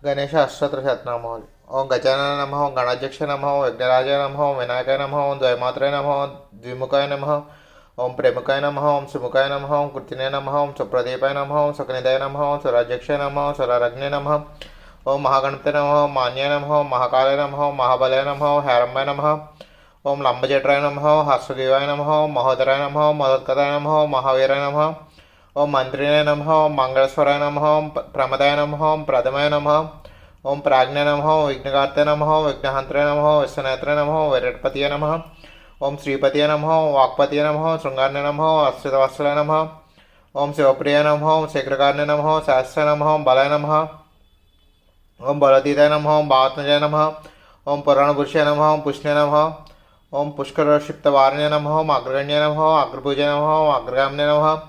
गणेश अष्टोत्तर शतनाम। ओं गजानन नमः, ओं गणाध्यक्ष नमः, ओं विघ्नराजाय नमः, ओं विनायकाय नमः, ओं द्वैमात्राय नमः, ओं द्विमुखाय नमः, ओं प्रेमकाय नमः, ओं सुमुखाय नमः, ओं कृतिने नमः, ओं सुप्रदीपाय नमः, ओं सुखनिधाय नमः, ओं सुराध्यक्षाय नमः, ओं सुरारग्ने नमः, ओं महागणपते नमः, ओं मान्याय नमः, ओं महाकालाय नमः, ओं महाबलाय नमः, ओं हेरम्बाय नमः, ओं लंबजटाय नमः, ओं हर्षदेवाय नमः, ओं महोदराय नमः, ओं महोत्कटाय नमः, ओं महावीराय नमः, ओं मंत्रिणे नमः, ओं मंगलेश्वराय नमः, ओं प्रमदाय नमः, ओं प्रथमाय नमः, ओं प्राज्ञ नमः, ओं विघ्नकर्ते नमः, ओं विघ्नहंत्रे नमः, ओं विश्वनेत्रे नमः, ओं विराटपतये नमः, ओं श्रीपतये नमः, ओं वाक्पतये नमः, ओं शृंगारणे नमः, ओं अश्रितवत्सलाय नमः, ओं शिवप्रिय नमः, ओं शीघ्रकारिणे नमः, ओं सहस्र नमः, ओं बलाय नमः, ओं बलतीताय नमः, ओं भावात्मजाय नमः, ओं पुराणपुरुषाय नमः, ओं पुष्णे नमः, ओं पुष्करक्षिप्तवारिणे नमः, ओं अग्रगण्य नमः, ओं अग्रभुजे नमः, ओं अग्रगामिने नमः,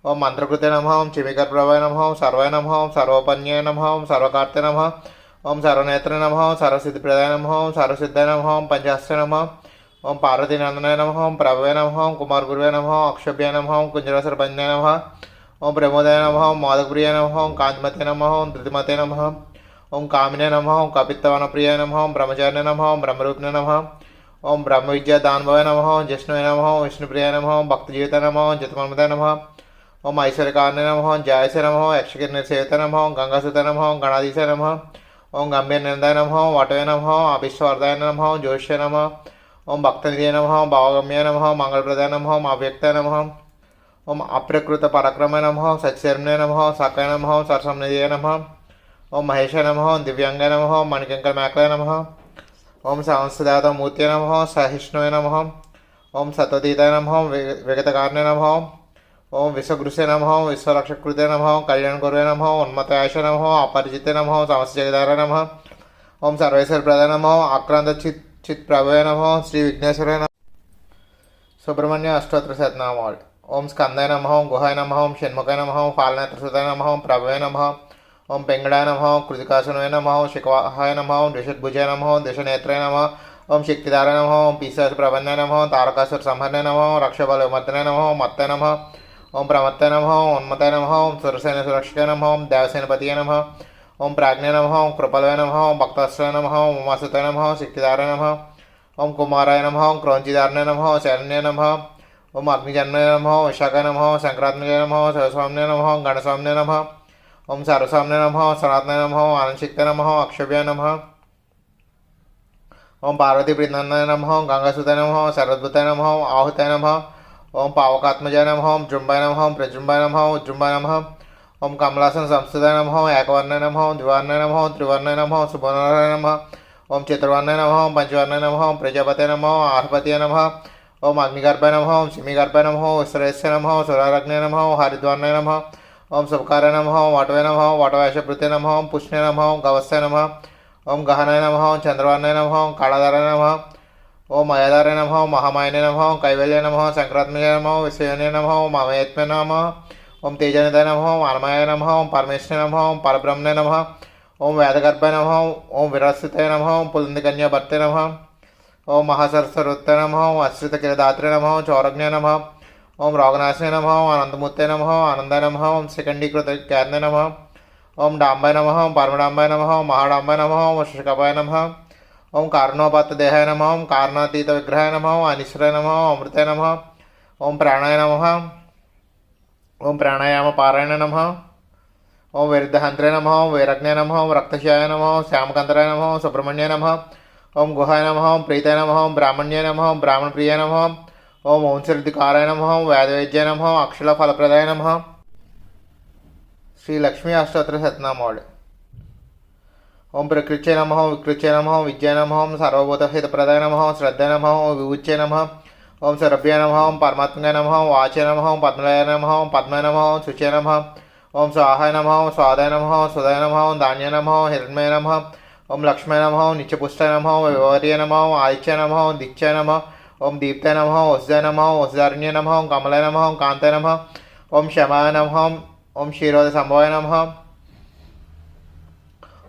ओं मंत्रकृते नमः, ओं चिमिकरप्रभाय नमः, ओं सर्वाय नमः, ओं सर्वोपन्याय नमः, ओं सर्वकार्ते नमः, ओं सर्वनेत्रे नमः, ओं सर्वसिद्धिप्रदाय नमः, ओं सर्वसिद्धाय नमः, ओं पंचास्त्र नमः, ओं पार्वतीनंदनाय नमः, ओं प्रभवे नमः, ओं कुमारगुरुवे नमः, ओं अक्षभ्याय नमः, ओं कुंजरसरपन्याय नमः, ओं प्रमोदाय नमः, ओं माधवप्रियाय नमः, ओं कांतमते नमः, ओं धृतिमते नमः, ओं कामिने नमः, ओं कपित्तवनप्रियाय नमः, ओं ब्रह्मचारिणे नमः, ओं ब्रह्मरूपिणे नमः, ओं ब्रह्मविद्यादानभवे नमः, ओं जिष्णुवे नमः, ओं विष्णुप्रियाय नमः, ओं भक्तजीविताय नमः, ओं जितमन्मदाय नमः, ओं ऐश्वर्यकारणे नमः, ओं जयसे नमः, ओं यक्षगिरिनिर्सेविताय नमः, ओं गंगासुताय नमः, ओं गणाधीशाय नमः, ओं गंभीरनिंदाय नमः, ओं वटवे नमः, ओं अभिष्टवर्धाय नमः, ओं ज्योतिषे नमः, ओं भक्तनिधये नमः, ओं भावगम्याय नमः, ओं मंगलप्रदाय नमः, ओं अव्यक्ताय नमः, ओं अप्रकृतपराक्रमाय नमः, ओं सच्चर्मणे नमः, ओं साकाय नमः, ओं सरसंनिधये नमः, ओं महेशाय नमः, ओं दिव्यांगाय नमः, ओं मणिकंकरमेकलाय नमः, ओं सहस्रदेवतामूर्तये नमः, ओं सहिष्णुवे नमः, ओं सत्वतीताय नमः, ओं विगतकारणे नमः, ओं विश्वगुरुसे नमः, ओं विश्वरक्षकृते नमः, ओं कल्याणगुरवे नमः, ओं उन्मत्तायाश नमः, ओं अपरिजिते नमः, ओं समस्तजगदाय नमः, ओं सर्वेश्वरप्रदाय नमः, ओं आक्रांतचित्प्रभवे नमः, ओं श्री विघ्नेश्वराय नमः। सुब्रह्मण्य अष्टोत्तर शतनाम। ओं स्कंदाय नमः, ओं गुहाय नमः, ओं षण्मुखाय नमः, ओं फालनेत्रसुताय नमः, ओं प्रभवे नमः, ओं पिंगळाय नमः, ओं कृतिकासनवे नमः, ओं शिखवाहाय नमः, ओं द्विषद्भुजाय नमः, ओं दशनेत्राय नमः, ओं शक्तिधाराय नमः, ओं पीशाचप्रबन्धाय नमः, ओं तारकासुरसंहरणाय नमः, ओं रक्षबलविमर्दनाय नमः, ओं मत्ताय नमः, ओं प्रमत्ताय नमः, ओं उन्मत्ताय नमः, ओं सुरसेनसुरक्षकाय नमः, ओं देवसेनपतये नमः, ओं प्राज्ञाय नमः, ओं कृपलवे नमः, ओं भक्ताश्रय नमः, ओं उमासुताय नमः, ओं शक्तिधाराय नमः, ओं कुमाराय नमः, ओं क्रौंचिधारणाय नमः, ओं शरण्याय नमः, ओं अग्निजन्मने नमः, ओं विशाखाय नमः, ओं संक्रांतये नमः, ओं सरस्वामिने नमः, ओं गणस्वामिने नमः, ओं सर्वस्वामिने नमः, ओं सनातनाय नमः, ओं आनंदशिक्ताय नमः, ओं अक्षभ्याय नमः, ओं पार्वतीप्रीतनंदनाय नमः, ओं गंगासुताय नमः, ओं सर्वद्भुताय नमः, ओं आहुताय नमः, ओं पावकात्मजाय नमः, ओं जृंभाय नमः, ओं प्रजृंभाय नमः, ओं उज्जृंभाय नमः, ओं कमलासन संस्थिताय नमः, ओं एकवर्णाय नमः, ओं द्विवर्णाय नमः, ओं त्रिवर्णाय नमः, ओं सुवर्णाय नमः, ओं चतुर्वर्णाय नमः, ओं पंचवर्णाय नमः, ओं प्रजापतये नमः, ओं आहपतये नमः, ओं अग्निगर्भाय नमः, ओं सिमिगर्भाय नमः, ओं ईश्वरेश्य नमः, ओं सुरारग्ने नमः, ओं हरिद्वाराय नमः, ओं शुभकाराय नमः, ओं वटवे नमः, ओं वटवैशप्रीते नमः, ओं पुष्णे नमः, ओं गवस्याय नमः, ओं गहनाय नमः, ओं चंद्रवर्णाय नमः, ओं कालाधाराय नमः, ओं मयाधाराय नमः, ओं महामायने नमः, ओं कैवल्याय नमः, ओं संक्रांतमये नमः, ओं विश्वयोने नमः, ओं ममयत्मे नमः, ओं तेजनिधाय नमः, ओं आनमाय नमः, ओं परमेश्वरे नमः, ओं परब्रह्मणे नमः, ओं वेदगर्भाय नमः, ओं विरसिताय नमः, ओं पुलिंदकन्याभर्ते नमः, ओं महासरस्वरूत्ताय नमः, ओं अश्रितकिरदात्रे नमः, ओं चौरज्ञाय नमः, ओं रोगनाशिने नमः, ओं आनंदमूर्ते नमः, ओं आनंदाय नमः, ओं शिखंडीकृतज्ञाने नमः, ओं डांबाय नमः, ओं परमडांबाय नमः, ओं महाडांबाय नमः, ओं शशकपाय नमः, ओं कारणोपात्तदेहाय नमः, ओं कारणातीतविग्रहाय नमः, ओं अनिश्वराय नमः, ओं अमृताय नमः, ओं प्राणाय नमः, ओं प्राणायामपारायणाय नमः, ओं विरुद्धहंत्रे नमः, ओं वैरज्ञाय नमः, ओं रक्तशियाय नमः, ओं श्यामकांतराय नमः, ओं सुब्रह्मण्याय नमः, ओं गुहाय नमः, ओं प्रीताय नमः, ओं ब्राह्मण्याय नमः, ओं ब्राह्मणप्रियाय नमः, ओं वंशवृद्धिकाराय नमः, ओं वेदवेद्याय नमः, ओं अक्षलफलप्रदाय नमः। श्री लक्ष्मी अष्टोत्तर शतनाम। ओं प्रकृत्यै नमः, ओं विकृत्यै नमः, ओं विद्याय नमः, ओं सर्वभूतहितप्रदाय नमः, ओं श्रद्धाय नमः, ओं विभूच्यै नमः, ओं सरभ्याय नमः, ओं परमात्मने नमः, ओं वाचे नमः, ओं पद्मलाय नमः, ओं पद्माय नमः, ओं शुचे नमः, ओं स्वाहाय नमः, ओं स्वादाय नमः, ओं सुदाय नमः, ओं धान्याय नमः, ओं हिरण्मये नमः, ओं लक्ष्मय नमः, ओं नित्यपुष्टाय नमः, ओं विवर्ये नमः, ओं आदित्याय नमः, ओं दीक्षाय नमः, ओं दीप्ताय नमः, ओं वसुदाय नमः, ओं वसुधारण्ये नमः, ओं कमलाय नमः, ओं कान्ताय नमः, ओं क्षमाय नमः, ओं क्षीरोदसंभवाय नमः,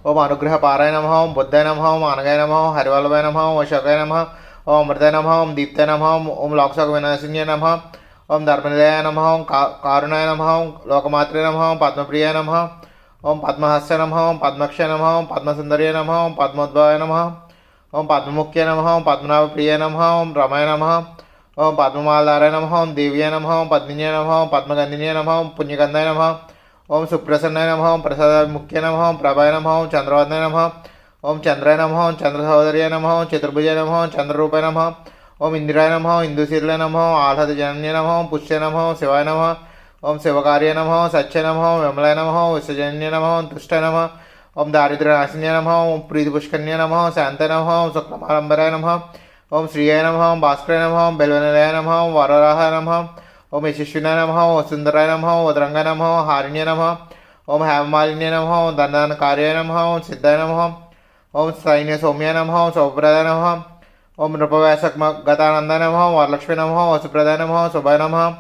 ओं अनुग्रहपाराय नमः, ओं बुद्धाय नमः, ओं अनगाय नमः, ओं हरिवल्लभाय नमः, ओं अशोकाय नमः, ओं अमृताय नमः, ओं दीप्ताय नमः, ओं लोकशोकविनाशिन्ये नमः, ओं धर्मनिलयाय नमः, ओं कारुणाय नमः, ओं लोकमात्रे नमः, ओं पद्मप्रियाय नमः, ओम पद्महस्ते नमः ओम पद्मक्षे नमः ओम पद्मसुंदर्ये नमः ओम पद्मोद्भवाय नमः ओम पद्ममुख्ये नमः ओम पद्मनाभप्रिये नमः ओम रमाय नमः ओम पद्ममालाधाराय नमः ओम देव्ये नमः ओम पद्मिन्ये नमः ओम पद्मगंधिन्ये नमः ओम पुण्यगंधाय नमः ओम सुप्रसन्नाय नमः ओम प्रसादमुख्ये नमः ओम प्रभाय नमः ओम चंद्रवदनाय नमः ओम चंद्राय नमः ओम चंद्रसहोदर्ये नमः ओम चतुर्भुजाय नमः ओम चंद्ररूपाय नमः ओम इंदिराय नमः ओम इंदुशीलाय नमः ओम आह्लादजनन्ये नमः ओम पुष्ये नमः ओम शिवाय नमः ओम शिवकार्य नमः ओम सच्चे नमः ओम विमलाय नमः ओम विश्वजन्ये नमः ओम तुष्टाय नमः ओम दारिद्र्यनाशिन्ये नमः ओम प्रीतिपुष्कन्ये नमः ओम शान्ताय नमः ओम शुक्लमालम्बराय नमः ओम श्रियाय नमः ओम भास्कराय नमः ओम बेलवनिलयाय नमः ओम वरराहाय नमः ओम यशस्विनाय नमः ओम सुंदराय नमः ओम वदरंगाय नमः ओम हारिण्ये नमः ओम हेममालिन्ये नमः ओम दंडनकार्याय नमः ओम सिद्धाय नमः ओम सैन्य सौम्याय नमः ओम सौप्रदाय नमः ओम नृपव्यासगतानंदाय नमः ओम वरलक्ष्मी नमः ओम सुप्रदाय नमः ओम शुभाय नमः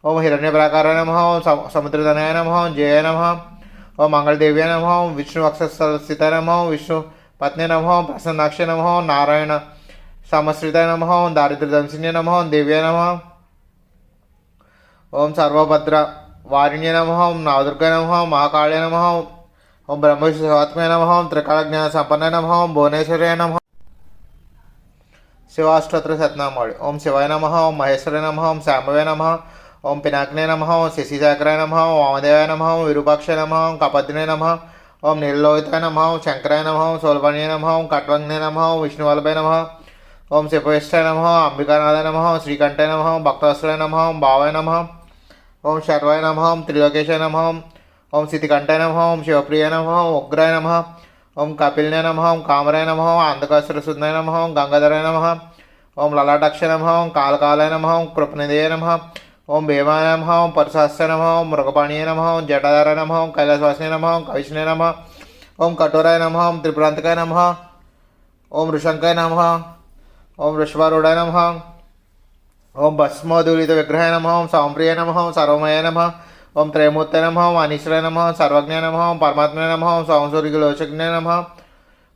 ओम हिरण्यप्राकाराय नमः ओम समुद्रतनयाय नमः ओम जयाय नमः ओम मंगलदेव्याय नमः ओम विष्णु अक्षरस्थिताय नमः ओम विष्णु पत्नी नमः ओम प्रसन्नाक्षे नमः ओम नारायण समश्रिताय नमः ओम दारिद्र्यदंशिन्ये नमः ओम देव्याय नमः ओम सर्वभद्र वारिण्ये नमः ओम नवदुर्गाय नमः ओम महाकाळ्याय नमः ओम ब्रह्मविष्णुवात्मने नमः ओम त्रिकालज्ञानसंपन्नाय नमः ओम भुवनेश्वर्याय नमः शिवाष्टोत्तर शतनामावली ओम शिवाय नमः ओम महेश्वराय नमः ओम शाम्भवे नमः ओम पिनाकिने नमः ओम शशिशेखराय नमः ओम वामदेवाय नमः ओम विरूपाक्षाय नमः ओम कपद्दिने नमः ओम नीललोहिताय नमः ओम शंकराय नमः ओम शूलपाणिये नमः ओम कट्वग्ने नमः ओम विष्णुवल्लभाय नमः ओम शिवयष्ठाय नमः ओम अंबिकानाथाय नमः ओम श्रीकंठाय नमः ओम भक्तवत्सलाय नमः ओम भावाय नमः ओम शर्वाय नमः ओम त्रिलोकेशाय नमः ओम सिद्धिकंठाय नमः ओम शिवप्रियाय नमः ओम उग्राय नमः ओम कपिलने नमः ओम कामराय नमः ओम अंधकासुरसूदनाय नमः ओम गंगाधराय नमः ओम ललाटाक्षाय नमः ओम कालकालाय नमः ओम कृपनिधये नमः ओम भीमाय नमः ओम परशास्त्राय नमः ओम मृगपाणिये नमः ओम जटाधाराय नमः ओम कैलासवासिने नमः ओम कविष्णे नमः ओम कठोराय नमः ओम त्रिपुरांतकाय नमः ओम ऋषंकाय नमः ओम वृषभारूढ़ाय नमः ओम भस्मोदूलित विग्रहाय नमः ओम सौम्प्रियाय नमः ओम सर्वमयाय नमः ओम त्रयमूर्तये नमः ओम अनीश्वराय नमः सर्वज्ञाय नमः ओम परमात्मने नमः ओम सौंसूर्यलोचज्ञाय नमः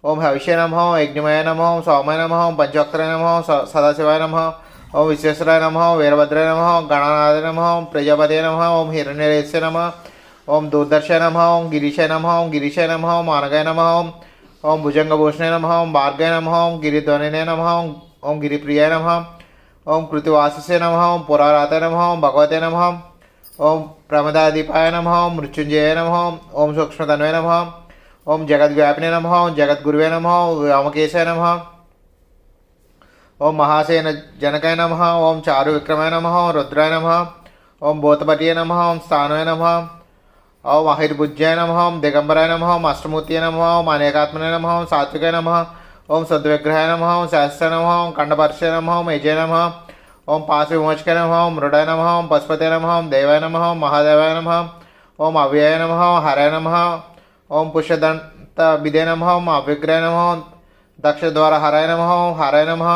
ओम हविष्ये नमः ओम यज्ञमयाय नमः ओम सौम्याय नमः ओम पंचवक्त्राय नमः ओम सदाशिवाय नमः ओम विश्वेश्वराय नमः ओम वीरभद्राय नमः ओम गणानाथाय नमः ओम प्रजापतये नमः ओम हिरण्यरेतसे नमः ओम दूरदर्शाय नमः ओम गिरीशाय नमः ओम गिरीशाय नमः ओम मानगाय नमः ओम भुजंगभूषणे नमः ओम भार्गाय नमः ओम गिरिध्वनिने नमः ओम गिरिप्रियाय नमः ओम कृतिवासिसे नमः ओम पुराराताय नमः ओम भगवते नमः ओम प्रमदादीपाय नमः ओम मृत्युंजयाय नमः ओम सूक्ष्मतन्वये नमः ओम जगद्व्यापिने नमः ओम जगद्गुरुवे नमः ओम व्योमकेशाय नमः ओम महासेन जनकाय नमः ओम चारु विक्रमाय नमः ओम रुद्राय नमः ओम भूतपतये नमः ओम स्थानवे नमः ओम अहिर्भुज्याय नमः ओम दिगंबराय नमः ओम अष्टमूर्तये नमः ओम अनेकात्मने नमः ओम सात्विकाय नमः ओम शुद्धविग्रहाय नमः ओम शास्त्राय नमः ओम खंडपर्षाय नमः ओम यजय नमः ओम पाशविमोचकाय नमः ओम मृडाय नमः ओम पशुपते नमः ओम देवाय नमः ओम महादेवाय नमः ओम अव्ययाय नमः ओम हराय नमः ओम पुष्यदंतविदे नमः ओम अविग्रहाय नमः ओम दक्षद्वारहराय नमः ओम हराय नमः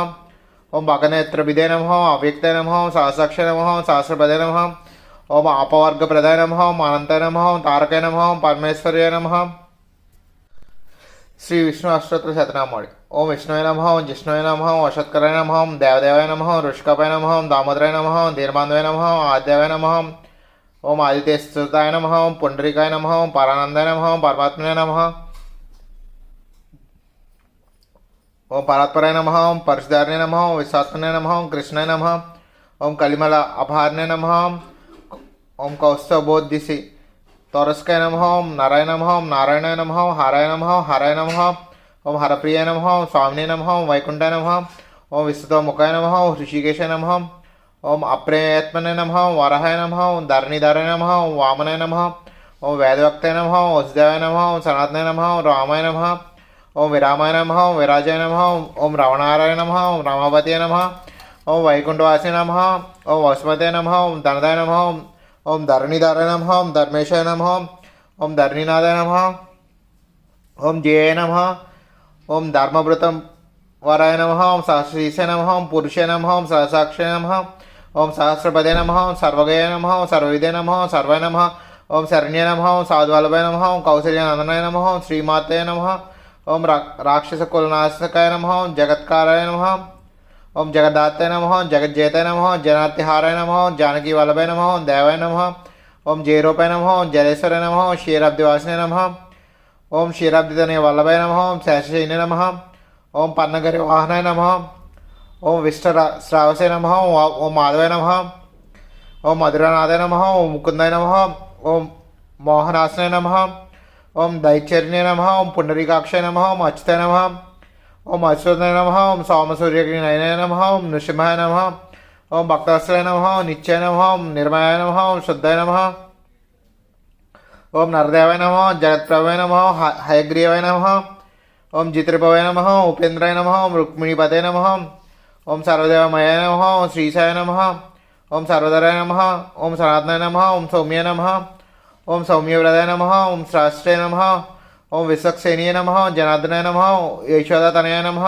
ओम भगनेत्रविदे नमः ओम अव्यक्ताय नमः ओम सहस्राक्षाय नमः ओम सहस्रपदे नमः ओम अपवर्गप्रदाय नमः ओम अनंताय नमः ओम तारकाय नमः ओम परमेश्वर्याय नमः श्री विष्णु अष्टोत्तर शतनामावली ओम विष्णुवे नमः ओम जिष्णुवे नमः ओम वशत्कराय नमः ओम देवदेवाय नमः ओम ऋषिकापाय नमः ओम दामोदराय नमः ओम धीरबान्धवाय नमः ओम आद्यावाय नमः ओम आदित्यस्तुताय नमः ओम पुंडरीकाय नमः ओम परानंदाय नमः ओम परमात्मने नमः ओम परात्पराय नमः ओम परशुधारिणे नमः ओम विश्वात्मने नमः ओम कृष्णाय नमः ओम कलिमल अपहारिणे नमः ओम कौस्तुभोद्दिशि तौरस्काय नमः ओम नाराय नमः ओम नारायणाय नमः ओम हाराय नमः ओम हाराय नमः ओम हरप्रियाय नमः ओम स्वामिने नमः ओम वैकुंठाय नमः ओम विस्तुतमुखाय नमः ओम ऋषिकेशाय नमः ओम अप्रेयत्मने नमः ओम वराहाय नमः ओम धरणीधराय नमः ओम वामनाय नमः ओम वेदवक्ताय नमः ओम वसुदेवाय नमः ओम सनातनाय नमः ओम रामाय नमः ओम विरामाय नमः ओम विराजाय नमः ओम रावणाराय नमः ओम रामावतये नमः ओम वैकुंठवासिने नमः ओम वसुमते नमः ओम धनदाय नमः ओम धरणीधराय नमः ओम धर्मेशाय नमः ओम धरणीनाथाय नमः ओम जयाय नमः ओम धर्मव्रतम वराय नमः ओम सहस्रीशाय नमः ओम पुरुषाय नमः ओम सहस्राक्षाय नमः ओम सहस्रपदे नमः ओम सर्वगयाय नमः ओम सर्वविदे नमः ओम सर्वाय नमः ओम शरण्ये नमः ओम साधुवल्लभाय नमः ओम कौसल्यानंदनाय नमः ओम श्रीमाते नमः ओम राक्षसकुलनाशकाय नमः ओम जगत्काराय नमः ओम जगद्धात्रे नमः ओम जगज्जेताय नमः ओम जनार्तिहाराय नमः ओम जानकी वल्लभाय नमः ओम देवाय नमः ఓం జయరూపాయ నమః ఓం జలేశ్వరాయ నమః ఓం క్షీరాబ్దివాసినే నమః ఓం క్షీరాబ్దితనయ వల్లభాయ నమః ఓం శేషశయనే నమః ఓం పన్నగరి వాహనాయ నమః ఓం విష్ణుశ్రావసే నమః ఓం మాధవాయ నమః ఓం మధురనాథాయ నమః ఓం ముకుందాయ నమః ఓం మోహనాసనాయ నమః ఓం దైత్యర్ణే నమః ఓం పుండరీకాక్షాయ నమః ఓం అచ్యుతాయ నమః ఓం అచ్యుతాయ నమః ఓం సోమసూర్యగ్నినయనాయ నమః ఓం నృసింహాయ నమః ఓం భక్తవత్సలాయ నమః ఓం నిత్యాయ నమః ఓం నిర్మయాయ నమః ఓం శుద్ధాయ నమః ఓం నరదేవాయ నమః ఓం జగత్ప్రభాయ నమః హయగ్రీవాయ నమః ఓం జిత్రిభవాయ నమః ఉపేంద్రాయ నమః ఓం రుక్మిణీపతే నమః ఓం సర్వదేవమయాయ నమః ఓం శ్రీశాయ నమః ఓం సర్వధరాయ నమః ఓం సనాతనాయ నమః ఓం సౌమ్యాయ నమః ఓం సౌమ్యవ్రతాయ నమః ఓం శాస్త్రే నమః ఓం విశ్వక్సేనీయ నమః జనార్దనాయ నమః యశోదాతనయాయ నమః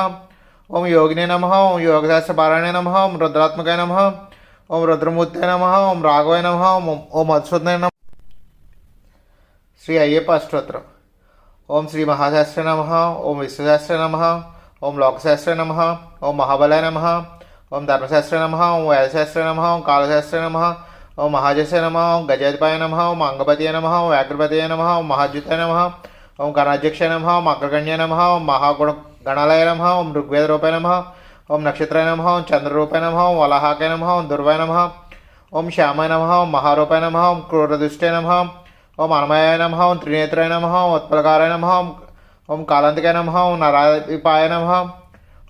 ఓం యోగినే నమః ఓం యోగశాస్త్రపారాయణాయ నమః ఓం రుద్రాత్మకాయ నమః ఓం రుద్రమూర్తయ నమః ఓం రాఘవాయ నమః ఓం మధుసూదనాయ నమః. శ్రీ అయ్యప్ప అష్టోత్తరం. ఓం శ్రీ మహాశాస్త్రే నమః ఓం విశ్వశాస్త్రే నమః ఓం లోకశాస్త్రే నమః ఓం మహాబలాయ నమః ఓం ధర్మశాస్త్రే నమః ఓం వేదశాస్త్రే నమః ఓం కాలశాస్త్రే నమః ఓం మహాజస్య నమః ఓం గజాధిపాయ నమః ఓం అంగపతియ నమః ఓం వ్యాఘ్రపతియ నమః ఓం మహాద్యుతాయ నమః ఓం గణాధ్యక్షాయ నమః ఓం అగ్రగణ్యాయ నమః ఓం మహాగణాలయ నమః ఓం ఋగ్వేదరూపాయ నమః ఓం నక్షత్రాయ నమః ఓం చంద్రరూపాయ నమః ఓం వలహాకాయ నమః ఓం దుర్వాయ నమః ఓం శ్యామాయ నమః ఓం మహారూపాయ నమః ఓం క్రూరదుష్టాయ నమః ఓం అనమయాయ నమః ఓం త్రినేత్రాయ నమః ఓం ఉత్పలకారాయ నమః ఓం కాలాంతికాయ నమః ఓం నరాధిపాయ నమః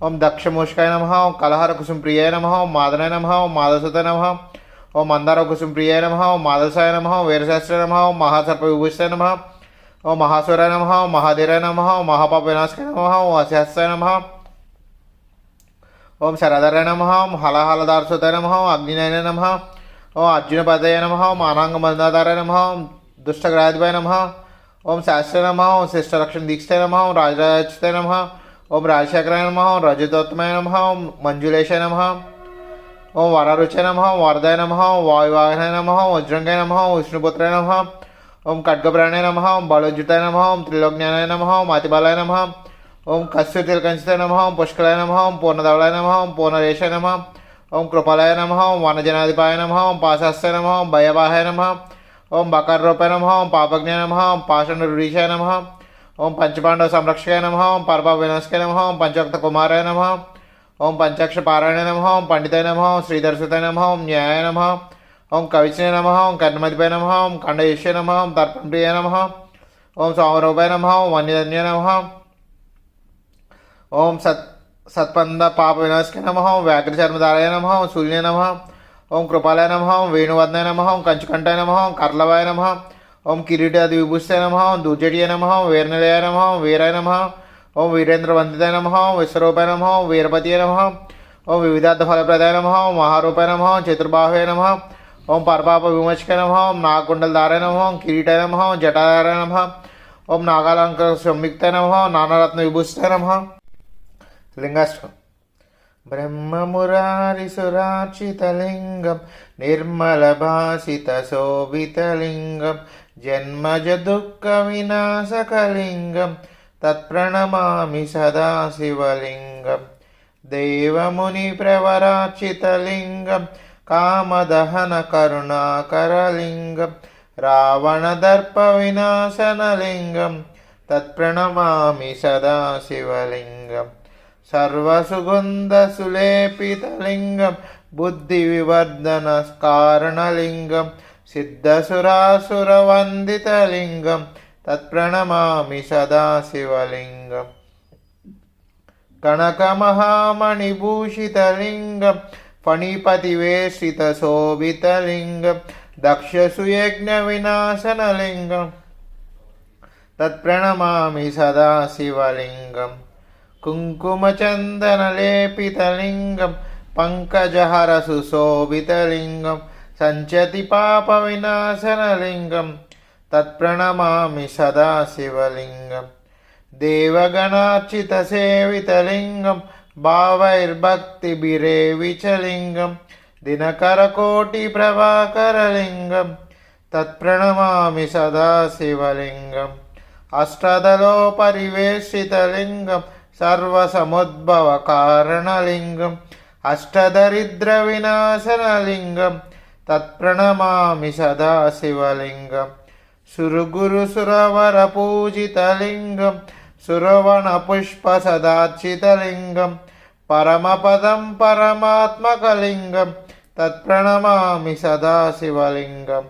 ఓం దక్షమూషకాయ నమః ఓం కలహర కుసుంప్రియాయ నమః ఓం మాదనాయ నమః ఓం మాధవసుతాయ నమః ఓం మందార కుసుంప్రియాయ నమః ఓం మాధవసాయ నమః ఓం వీరశాస్త్రాయ నమః ఓం మహాసర్ప విభూషితాయ నమః ఓం మహాసురాయ నమః ఓం మహాధీరాయ నమః ఓం మహాపాప వినాశకాయ నమః ఓం అస్యాస్తాయ నమః ఓం శరధరాయ నమః ఓం హలహలదార్సుతాయ నమః ఓం అగ్నినాయ నమః ఓం అర్జునపదయ నమః ఓం అనాంగమందాధారాయ నమః ఓం దుష్టగ్రాధిపాయ నమః ఓం శాస్త్రాయ నమః ఓం శిష్టరక్షణ దీక్షితాయ నమః ఓం రాజరాజచ్యుతాయ నమః ఓం రాజశేఖరాయ నమః ఓం రజతోత్తమాయ నమః ఓం మంజులేశాయ నమః ఓం వరరుచాయ నమః ఓం వరదాయ నమః ఓం వాయువాహనాయ నమః ఓం వజ్రంగాయ నమః ఓం విష్ణుపుత్రాయ నమః ఓం ఖడ్గప్రాణాయ నమః ఓం బలోజ్యుతాయ నమః ఓం త్రిలోక్జ్ఞానాయ నమః ఓం అతిబలాయ నమః ఓం కస్తూరితిలకంచితాయ నమః ఓం పుష్కలాయ నమః ఓం పూర్ణధవలాయ నమః ఓం పూర్ణరేశాయ నమః ఓం కృపాలాయ నమః ఓం వనజనాధిపాయ నమః ఓం పాశాస్తాయ నమః ఓం భయవాహాయ నమః ఓం బకర్రూపాయ నమః ఓం పాపజ్ఞాయ నమః ఓం పాషండరుడీశాయ నమః ఓం పంచపాండవ సంరక్షకాయ నమః ఓం పరపాప వినాశకాయ నమః ఓం పంచవక్త కుమారాయ నమః ఓం పంచాక్ష పారాయణ నమః ఓం పండితాయ నమః ఓం శ్రీధర్సుతాయ నమః ఓం న్యాయాయ నమః ఓం కవిచనే నమః ఓం కర్ణమధిపాయ నమః ఓం ఖండయుష్య నమః ఓం తర్పణప్రియాయ నమః ఓం సోమరూపాయ నమః ఓం వన్యధన్యాయ నమః ఓం సత్పంద పాప వినాశకాయ నమః ఓం వ్యాఘ్రచర్మధారాయ నమః ఓం శూల్యాయ నమః ఓం కృపాలయ నమః ఓం వేణువర్ధనాయ నమః ఓం కంచుకంఠాయ నమః ఓం కర్లవాయ నమః ఓం కిరీటాది విభూషితాయ నమః ఓం దుర్జటియ నమః ఓం వీరనిలయాయ నమః ఓం వీరాయ నమః ఓం వీరేంద్రవందితాయ నమః ఓం విశ్వరూపాయ నమః ఓం వీరపతియ నమః ఓం వివిధార్థ ఫలప్రదాయ నమః ఓం మహారూపాయ నమః ఓం చతుర్బాహుయ నమః ఓం పరపాప విమోచకాయ నమః ఓం నాగకుండలధారాయ నమః ఓం కిరీటాయ నమః ఓం జటాధారాయ నమః ఓం నాగాలంకర సంయుక్తాయ నమః ఓం నానారత్న విభూషితాయ నమః. లింగాష్టకం. బ్రహ్మమురారిసురార్చితలింగం నిర్మలభాసితశోభితలింగం జన్మజ దుఃఖ వినాశకలింగం తత్ప్రణమామి సదా శివలింగం. దేవముని ప్రవరార్చితలింగం కామదహన కరుణాకరలింగం రావణదర్ప వినాశనలింగం తత్ప్రణమామి సదా శివలింగం. సర్వసుగంధసులేపితలింగం బుద్ధివివర్ధన కారణలింగం సిద్ధసురాసురవందితలింగం తత్ప్రణమామి సదా శివలింగం. కనకమహామణిభూషితలింగం ఫణిపతివేషితశోభితలింగం దక్షసుయజ్ఞ వినాశనలింగం తత్ప్రణమామి సదా శివలింగం. కుంకుమచందనలేపితలింగం పంకజహర సుశోభితలింగం సంచతి పాప వినాశనలింగం తత్ప్రణమామి సదా శివలింగం. దేవగణార్చిత సేవితలింగం భావైర్భక్తిభిరేవిచలింగం దినకరకోటి ప్రభాకరలింగం తత్ప్రణమామి సదా శివలింగం. అష్టదలో పరివేషితలింగం సర్వసముద్భవ కారణలింగం అష్టదరిద్ర వినాశనలింగం తత్ప్రణమామి సదా శివలింగం సురగురుసురవరపూజితలింగం సురవణపుష్పసదార్చితలింగం పరమపదం పరమాత్మకలింగం తత్ప్రణమామి సదా శివలింగం.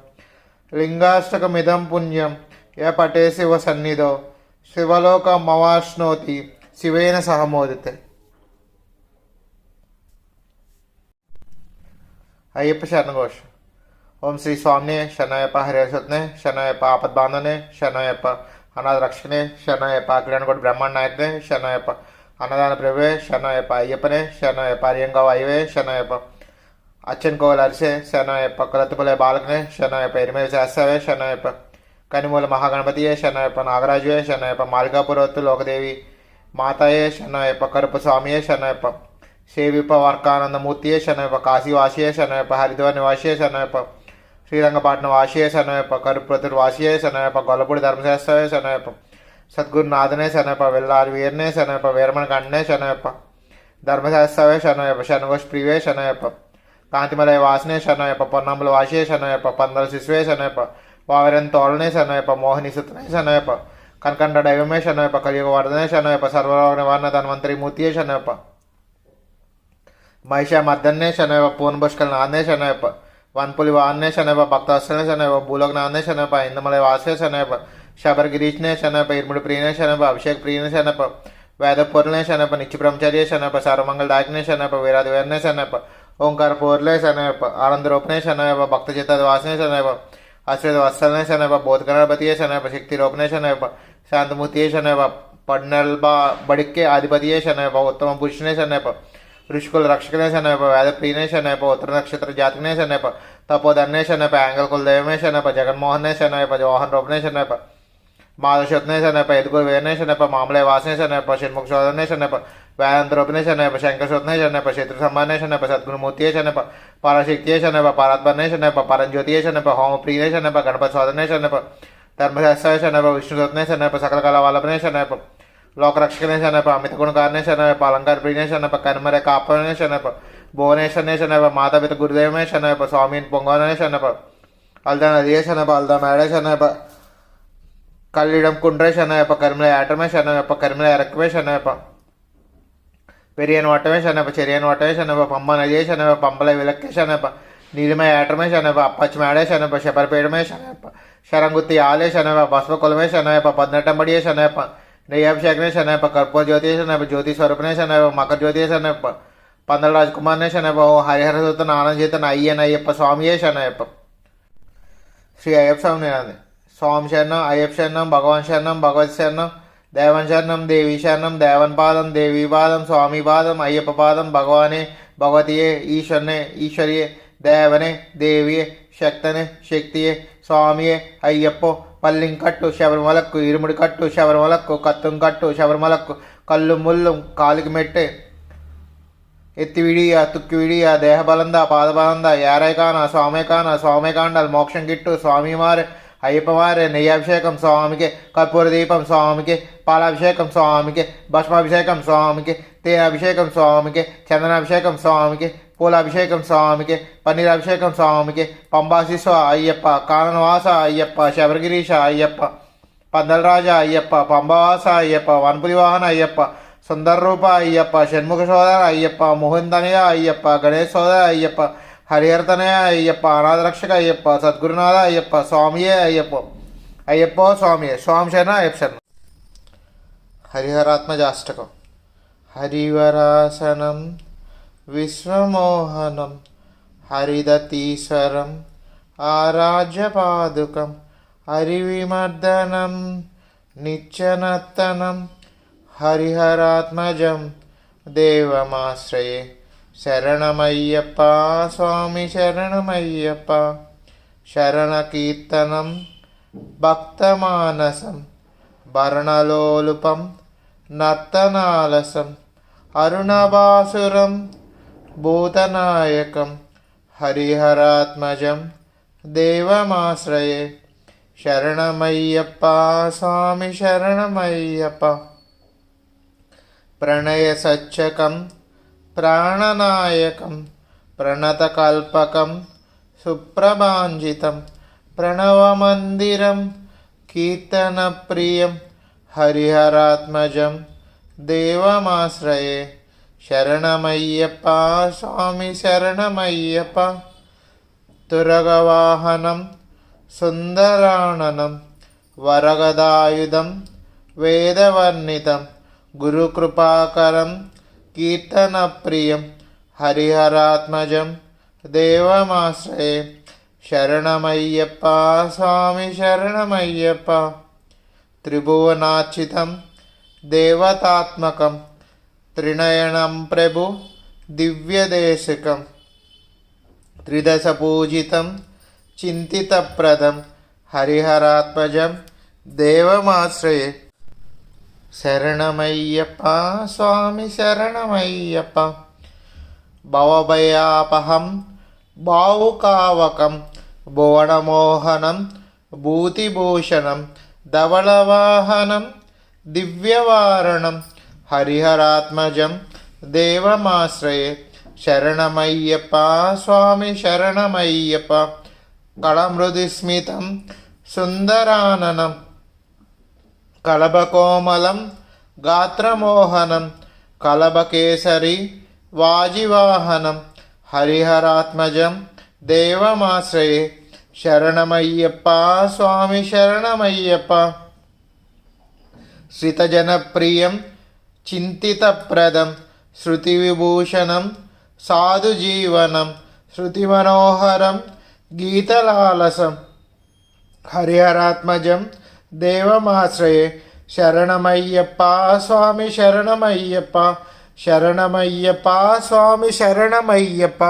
లింగాష్టకమిదం పుణ్యం య పటే శివ సన్నిధో శివలోకమవాప్నోతి శివేన సహ మోదితే. అయ్యప్ప శరణఘోష. ఓం శ్రీ స్వామినే శరణయ్యప్ప, హరిహరసుతనే శరణయ్యప్ప, ఆపద్బాంధనే శరణయ్యప్ప, అనాథ రక్షకనే శరణయ్యప్ప, కిరణ్కోటి బ్రహ్మాండ నాయకనే శరణయ్యప్ప, అన్నదాన ప్రభువే శరణయ్యప్ప, అయ్యప్పనే శరణయ్యప్ప, అరియంగావ అయ్యవే శరణయ్యప్ప, అచ్చన్ కోవల అరిసే శరణయ్యప్ప, కొలత్తుపలే బాలకనే శరణయ్యప్ప, ఎరిమేవి శాస్త్రవే శరణయ్యప్ప, కనిమూల మహాగణపతియే శరణయ్యప్ప, నాగరాజువే శరణయ్యప్ప, మాలికాపురవత్తు లోకదేవి మాతాయే శరణయ్యప్ప, కరుపు స్వామియే శరణయ్యప్ప, సేవిప వర్కానందమూర్తియే శరణయ్యప్ప, కాశీవాసియే శరణయ్యప్ప, హరిద్వార్ నివాసియే శరణయ్యప్ప, శ్రీరంగపట్నం వాసియే శరణయ్యప్ప, కరుపురతుడు వాసియే శరణయ్యప్ప, గొల్లపూడి ధర్మశాస్త్రవే శరణయ్యప్ప, సద్గురునాథనే శరణయ్యప్ప, వెల్లారి వీరనే శరణయ్యప్ప, వీరమణ కండనే శరణయ్యప్ప, ధర్మశాస్త్రవే శరణయ్యప్ప, శనగోష్ ప్రియవే శరణయ్యప్ప, కాంతిమలయ వాసనే శరణయ్యప్ప, పొన్నమ్మల వాసియే శరణయ్యప్ప, పందల శిశువే శరణయ్యప్ప, వావరన్ తోళనే శరణయ్యప్ప, మోహిని సుతనే శరణయ్యప్ప, కనకండ దైవమే శరణయ్యప్ప, కలియుగ వర్ధనే శరణయ్యప్ప, సర్వలోక నివారణ ధన్వంతరి మూర్తియే శరణయ్యప్ప, మహిషా మర్దన్నే శరణయ్యప్ప, పూర్ణభుష్కల్ నాథనే శరణయ్యప్ప, వన్పులి వాన్నే శనయ్యప్ప, భక్తవత్సలనే శనయ్యప్ప, భూలోకనాథనే శనయ్యప్ప, ఇందమలయ వాసే శనయ్యప్ప, శబరగిరీష్నే శనయ్యప్ప, ఇర్ముడి ప్రియనే శనయ్యప్ప, అభిషేక్ ప్రియనే శనయ్యప్ప, వేదపూర్లనే శనయ్యప్ప, నిత్య బ్రహ్మచర్య శనయ్యప్ప, సర్వమంగళదాయకనే శనయ్యప్ప, వీరాది వీరనే శనయ్యప్ప, ఓంకార పూర్లే శనయ్యప్ప, ఆనంద రూపనే శనయ్యప్ప, భక్త చిత్త వాసనే శనయ్యప్ప, ఆశ్రిత వత్సలనే శనయ్యప్ప, బోధగణపతియే శనయ్యప్ప, శక్తి రూపనే శనయ్యప్ప, శాంతమూర్తియే శనయ్యప్ప, పడ్నల్బా బడిక్కే అధిపతియే శనయ్యప్ప, ఉత్తమ పురుషునే శనయ్యప్ప, ఋషికుల రక్షకనే శనయ్యప్ప, వేద ప్రియనే శనయ్యప్ప, ఉత్తర నక్షత్ర జాతకనే శనయ్యప్ప, తపోధన్నే శనయ్యప్ప, యాంగల్ కులదేవమే శనయ్యప్ప, జగన్మోహన్నే శనయ్యప్ప, జోహన్ రూపనే శనయ్యప్ప, మాధవశక్నే శనయ్యప్ప, ఎదుగురు వేరనే శనయ్యప్ప, మామలయ వాసనే శనయ్యప్ప, షణ్ముఖ శోధనే శనయ్యప్ప, వేదాంత రూపనే శనయ్యప్ప, శంకరశోధనే శనయ్యప్ప, శత్రు సంహారనే శనయ్యప్ప, సద్గురుమూర్తియే శనయ్యప్ప, పరశక్తియే శనయ్యప్ప, పరాత్మనే శనయ్యప్ప, పరంజ్యోతియే శనయ్యప్ప, హోమప్రియనే శనయ్యప్ప, గణపతి శోధనే శనయ్యప్ప, ధర్మశాస్త్రే శనయ్యప్ప, విష్ణుదత్నే శనయ్యప్ప, సకల కళావల్లభనే శనయ్యప్ప, లోకరక్షకనే శనయ్యప్ప, అమిత గుణకారనే శనయ్యప్ప, అలంకార ప్రియనే శనయ్యప్ప, కనుమరే కాపనే శనయ్యప్ప, భువనేశ్వరనే శనయ్యప్ప, మాతాపిత గురుదేవమే శనయ్యప్ప, స్వామి పొంగవనే శనయ్యప్ప, అల్దా నదియే శనయ్యప్ప, అల్దా మేడే శనయ్యప్ప, కల్లిడం కుండ్రే శనయ్యప్ప, కరిమల ఏటమే శనయ్యప్ప, కరిమల ఎరక్కమే శనయ్యప్ప, పెరియన్ వట్టమే శనయ్యప్ప, చెరియన్ వట్టమే శనయ్యప్ప, పంబ నదియే శనయ్యప్ప, పంబల విలక్కే శనయ్యప్ప, నీలిమ ఏటమే శనయ్యప్ప, అప్పచ్చి మేడే శనయ్యప్ప, శబరపేడమే శనయ్యప్ప, శరంగుత్తి ఆలే శనయ్యప్ప, భస్మ కులమే శనయ్యప్ప, పద్నెట్టంబడియే శనయ్యప్ప, నెయ్యాభిషేకనే శనయ్యప్ప, కర్పూర జ్యోతి శనయ్యప్ప, జ్యోతి స్వరూపనే శనయ్యప్ప, మకర జ్యోతి శనయ్యప్ప, పందల రాజకుమారనే శనయ్యప్ప, ఓ హరిహరసుతన ఆనందజీతన అయ్యన్ అయ్యప్ప స్వామియే శనయ్యప్ప. శ్రీ అయ్యప్ప స్వామి నినాది. స్వామి శరణం, అయ్యప్ప శరణం, భగవాన్ శరణం, భగవత్ శరణం, దేవన్ శరణం, దేవి శరణం, దేవన్ పాదం, దేవి పాదం, స్వామి పాదం, అయ్యప్ప పాదం, భగవానే, భగవతియే, ఈశ్వరనే, ఈశ్వరియే, దేవనే, దేవియే, శక్తనే, శక్తియే, స్వామియే, అయ్యప్పో, పల్లింకట్టు శబరిమలక్కు, ఇరుముడి కట్టు శబరిమలక్కు, కత్తుం కట్టు శబరిమలక్కు, కళ్ళు ముళ్ళు కాలికి మెట్టే, ఎత్తి విడియా తుక్కి విడియా, దేహబలంద పాదబలంద, యారైకాన స్వామికాన స్వామికాండాలు మోక్షం గిట్టు, స్వామి మారే అయ్యప్ప మారే, నెయ్యాభిషేకం స్వామికి, కర్పూర దీపం స్వామికి, పాలాభిషేకం స్వామికి, భస్మాభిషేకం స్వామికి, తేనాభిషేకం స్వామికి, చందనాభిషేకం స్వామికి, పూలాభిషేకం స్వామికి, పన్నీరాభిషేకం స్వామికి, పంబాశిశ్వ అయ్యప్ప, కాననవాస అయ్యప్ప, శబరిగిరీష అయ్యప్ప, పందలరాజ అయ్యప్ప, పంబవాస అయ్యప్ప, వనపులి వాహన అయ్యప్ప, సుందర రూప అయ్యప్ప, షణ్ముఖ సోదర అయ్యప్ప, మోహిందనయ అయ్యప్ప, గణేష్ సోదర అయ్యప్ప, హరిహరతనయ అయ్యప్ప, అనాథరక్షక అయ్యప్ప, సద్గురునాథ అయ్యప్ప, స్వామియే అయ్యప్ప, అయ్యప్పో స్వామియే, స్వామి శరణ అయ్యప్ప శరణ. హరిహరాత్మజాష్టకం. హరివరాసనం విశ్వమోహనం హరిదతీశ్వరం ఆరాజ్యపాదుకం హరివిమర్దనం నిత్యనర్తనం హరిహరాత్మజం దేవమాశ్రయే. శరణమయ్యప్ప స్వామి శరణమయ్యప్ప. శరణకీర్తనం భక్తమానసం భరణలోలుపం నర్తనాలసం అరుణభాసురం భూతనాయకం హరిహరాత్మజం దేవమాశ్రయే. శరణమయ్యప్ప స్వామి శరణమయ్యప్ప. ప్రణయసచ్చకం ప్రాణనాయకం ప్రణతకల్పకం సుప్రభాంజితం ప్రణవమందిరం కీర్తనప్రియం హరిహరాత్మజం దేవమాశ్రయే శరణమయ్యప్ప స్వామి శరణమయ్యప్ప తురగవాహనం సుందరాణనం వరగదాయుధం వేదవర్ణితం గురుకృపాకరం కీర్తనప్రియం హరిహరాత్మజం దేవమాశ్రయే శరణమయ్యప్ప స్వామి శరణమయ్యప్ప త్రిభువనార్చితం దేవతాత్మకం త్రినయనం ప్రభు దివ్యదేశికం త్రిదశపూజితం చింతితప్రదం హరిహరాత్మజం దేవమాశ్రయే శరణమయ్యప్ప స్వామి శరణమయ్యప్ప భవభయాపహం భావుకావకం భువనమోహనం భూతిభూషణం ధవళవాహనం దివ్యవారణం హరిహరాత్మజం దేవమాశ్రయే శరణమయ్యప్ప స్వామి శరణమయ్యప్ప కళమృదుస్మితం సుందరాననం కలభకోమలం గాత్రమోహనం కలభకేసరి వాజివాహనం హరిహరాత్మజం దేవమాశ్రయే శరణమయ్యప్ప స్వామి శరణమయ్యప్ప శ్రితజనప్రియం చింతితప్రదం శృతివిభూషణం సాధుజీవనం శృతిమనోహరం గీతలాలసం హరిహరాత్మజం దేవమాశ్రయే శరణమయ్యప్ప స్వామి శరణమయ్యప్ప శరణమయ్యప్ప స్వామి శరణమయ్యప్ప